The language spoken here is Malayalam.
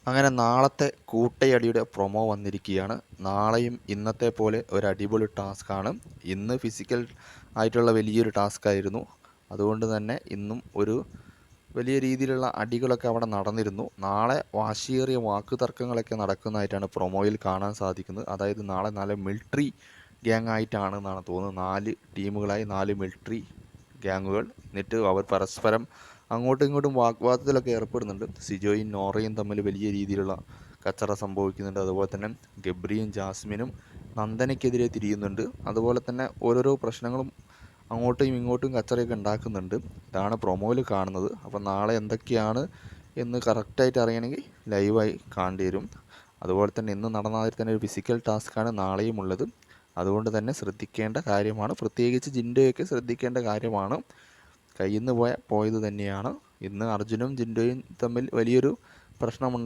അങ്ങനെ നാളത്തെ കൂട്ടയടിയുടെ പ്രൊമോ വന്നിരിക്കുകയാണ്. നാളെയും ഇന്നത്തെ പോലെ ഒരു അടിപൊളി ടാസ്ക്കാണ്. ഇന്ന് ഫിസിക്കൽ ആയിട്ടുള്ള വലിയൊരു ടാസ്ക്കായിരുന്നു. അതുകൊണ്ട് തന്നെ ഇന്നും ഒരു വലിയ രീതിയിലുള്ള അടികളൊക്കെ അവിടെ നടന്നിരുന്നു. നാളെ വാശിയേറിയ വാക്കുതർക്കങ്ങളൊക്കെ നടക്കുന്നതായിട്ടാണ് പ്രൊമോയിൽ കാണാൻ സാധിക്കുന്നത്. അതായത് നാളെ 4 മിലിട്ടറി ഗ്യാങ് ആയിട്ടാണെന്നാണ് തോന്നുന്നത്. 4 ടീമുകളായി 4 മിലിട്ടറി ഗ്യാങ്ങുകൾ. എന്നിട്ട് അവർ പരസ്പരം അങ്ങോട്ടും ഇങ്ങോട്ടും വാഗ്വാദത്തിലൊക്കെ ഏർപ്പെടുന്നുണ്ട്. സിജോയും നോറയും തമ്മിൽ വലിയ രീതിയിലുള്ള കച്ചറ സംഭവിക്കുന്നുണ്ട്. അതുപോലെ തന്നെ ഗബ്രിയും ജാസ്മിനും നന്ദനയ്ക്കെതിരെ തിരിയുന്നുണ്ട്. അതുപോലെ തന്നെ ഓരോരോ പ്രശ്നങ്ങളും അങ്ങോട്ടും ഇങ്ങോട്ടും കച്ചറയൊക്കെ ഉണ്ടാക്കുന്നുണ്ട്. ഇതാണ് പ്രൊമോയിൽ കാണുന്നത്. അപ്പോൾ നാളെ എന്തൊക്കെയാണ് എന്ന് കറക്റ്റായിട്ട് അറിയണമെങ്കിൽ ലൈവായി കാണേണ്ടി വരും. അതുപോലെ തന്നെ ഇന്ന് നടന്ന മാതിരി തന്നെ ഒരു ഫിസിക്കൽ ടാസ്ക്കാണ് നാളെയും ഉള്ളത്. അതുകൊണ്ട് തന്നെ ശ്രദ്ധിക്കേണ്ട കാര്യമാണ്. പ്രത്യേകിച്ച് ജിൻഡോയൊക്കെ ശ്രദ്ധിക്കേണ്ട കാര്യമാണ്. കയ്യിൽ നിന്ന് പോയത് തന്നെയാണ്. ഇന്ന് അർജുനും ജിൻഡോയും തമ്മിൽ വലിയൊരു പ്രശ്നമുണ്ട്.